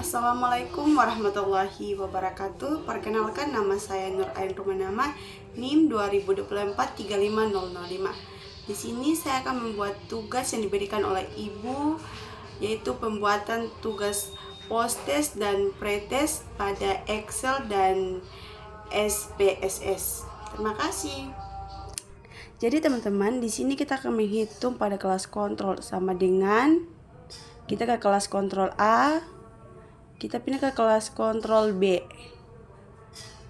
Assalamualaikum warahmatullahi wabarakatuh. Perkenalkan, nama saya Nur Ain Rumanama, NIM 2024-35005. Di sini saya akan membuat tugas yang diberikan oleh Ibu, yaitu pembuatan tugas post-test dan pre-test pada Excel dan SPSS. Terima kasih. Jadi teman-teman, di sini kita akan menghitung pada kelas kontrol sama dengan kita ke kelas kontrol A, kita pindah ke kelas kontrol B.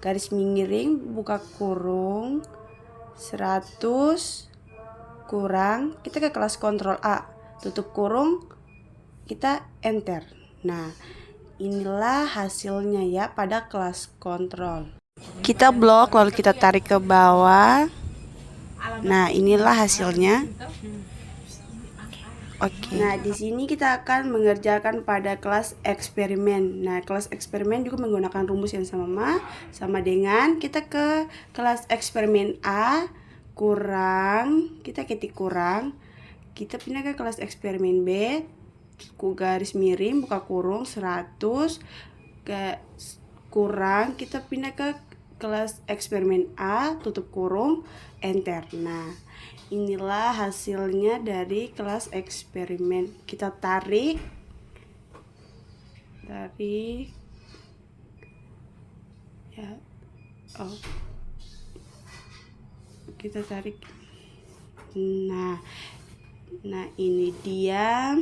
Garis miring, buka kurung, 100 kurang, kita ke kelas kontrol A, tutup kurung, kita enter. Nah, inilah hasilnya ya pada kelas kontrol. Kita blok lalu kita tarik ke bawah. Nah, inilah hasilnya. Oke. Nah, di sini kita akan mengerjakan pada kelas eksperimen. Nah, kelas eksperimen juga menggunakan rumus yang sama dengan kita ke kelas eksperimen A kurang, kita ketik kurang, kita pindah ke kelas eksperimen B, garis miring, buka kurung, 100 ke kurang, kita pindah ke kelas eksperimen A, tutup kurung, enter. Nah, inilah hasilnya dari kelas eksperimen. Kita tarik ya, kita tarik. Nah ini dia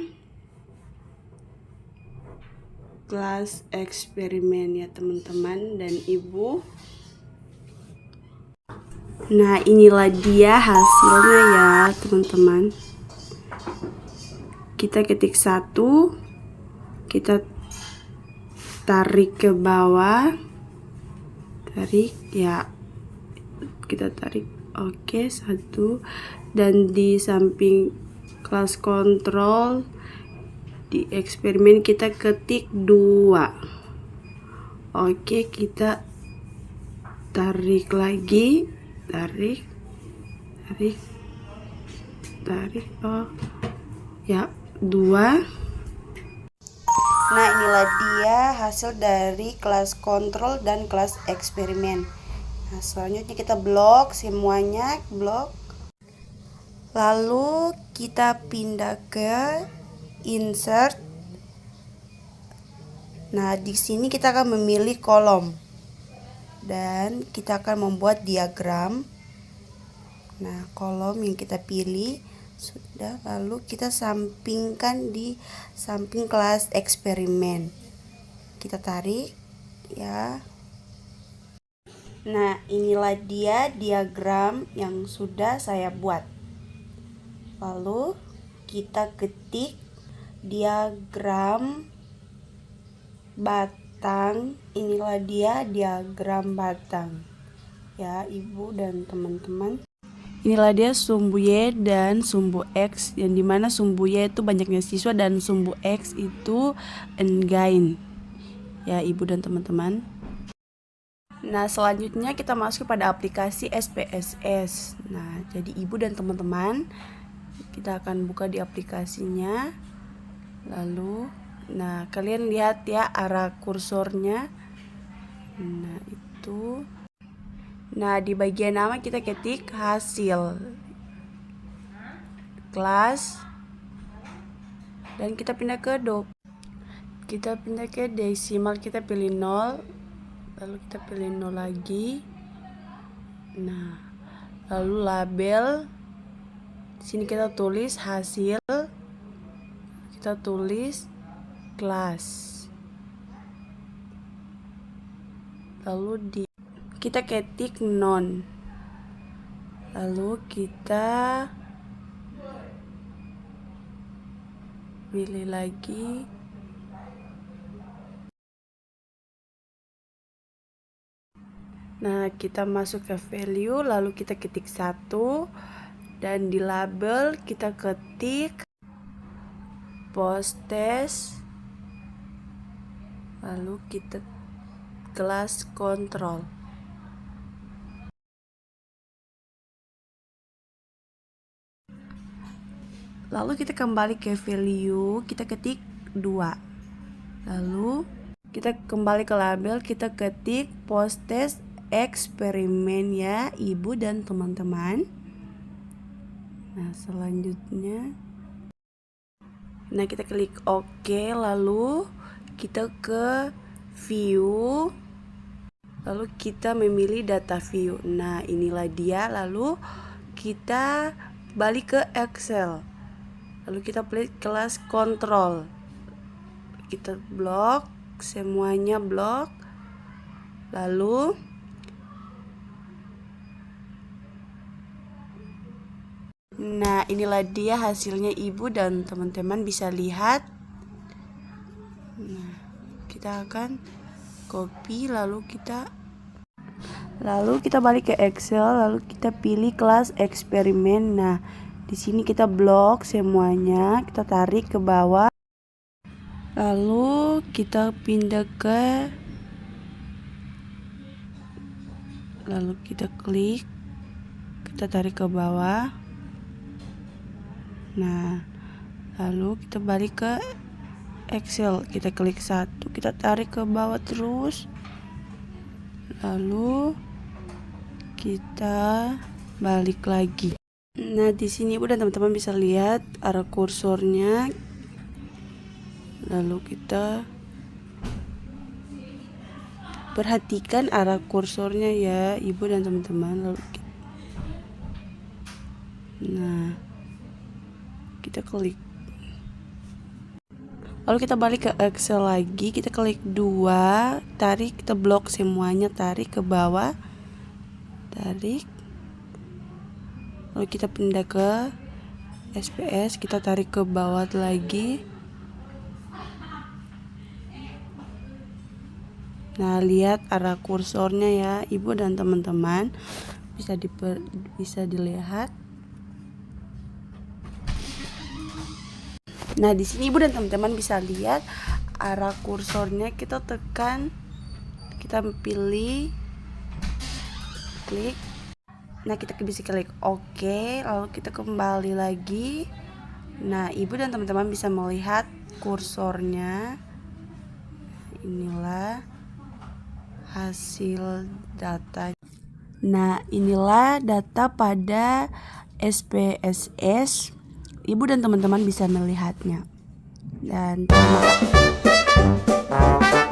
kelas eksperimen ya teman-teman dan ibu. Nah, inilah dia hasilnya ya teman-teman. Kita ketik 1, kita tarik ke bawah, tarik ya, kita tarik. Oke, 1, dan di samping kelas kontrol di eksperimen kita ketik 2. Oke, kita tarik lagi, tarik, oh ya, 2. Nah, inilah dia hasil dari kelas kontrol dan kelas eksperimen. Nah, selanjutnya kita blok semuanya, blok. Lalu kita pindah ke insert. Nah, di sini kita akan memilih kolom dan kita akan membuat diagram. Nah, kolom yang kita pilih sudah, lalu kita sampingkan di samping kelas eksperimen. Kita tarik ya. Nah, inilah dia diagram yang sudah saya buat. Lalu kita ketik diagram batang. Inilah dia diagram batang ya Ibu dan teman-teman. Inilah dia sumbu Y dan sumbu X, yang dimana sumbu Y itu banyaknya siswa dan sumbu X itu enggain ya Ibu dan teman-teman. Nah, selanjutnya kita masuk pada aplikasi SPSS. Nah, jadi Ibu dan teman-teman, kita akan buka di aplikasinya. Lalu, nah kalian lihat ya arah kursornya. Nah, itu. Nah, di bagian nama kita ketik hasil kelas dan kita pindah ke kita pindah ke desimal, kita pilih 0, lalu kita pilih 0 lagi. Nah, lalu label sini kita tulis hasil, kita tulis kelas, lalu kita ketik non, lalu kita pilih lagi. Nah, kita masuk ke value, lalu kita ketik 1, dan di label kita ketik post test, lalu kita kelas kontrol. Lalu kita kembali ke value, kita ketik 2, lalu Kita kembali ke label, kita ketik post test eksperimen ya ibu dan teman-teman. Nah selanjutnya, nah kita klik OK, lalu kita ke view, lalu kita memilih data view. Nah inilah dia, lalu kita balik ke Excel, lalu kita pilih kelas kontrol, kita blok semuanya, blok. Lalu nah inilah dia hasilnya ibu dan teman-teman bisa lihat. Nah kita akan copy, lalu kita balik ke Excel, lalu kita pilih kelas eksperimen. Nah di sini kita blok semuanya, kita tarik ke bawah, lalu kita pindah ke, lalu kita klik, kita tarik ke bawah. Nah lalu kita balik ke Excel, kita klik satu, kita tarik ke bawah terus, lalu kita balik lagi. Nah di sini ibu dan teman-teman bisa lihat arah kursornya, lalu kita perhatikan arah kursornya ya ibu dan teman-teman. Lalu nah kita klik, lalu kita balik ke Excel lagi, kita klik 2, tarik, kita blok semuanya, tarik ke bawah, tarik, lalu kita pindah ke SPS, kita tarik ke bawah lagi. Nah lihat arah kursornya ya ibu dan teman-teman, bisa dilihat. Nah di sini ibu dan teman-teman bisa lihat arah kursornya, kita tekan, kita pilih, klik. Nah kita bisa klik OK, lalu kita kembali lagi. Nah ibu dan teman-teman bisa melihat kursornya. Inilah hasil data. Nah inilah data pada SPSS, ibu dan teman-teman bisa melihatnya. Dan terima kasih.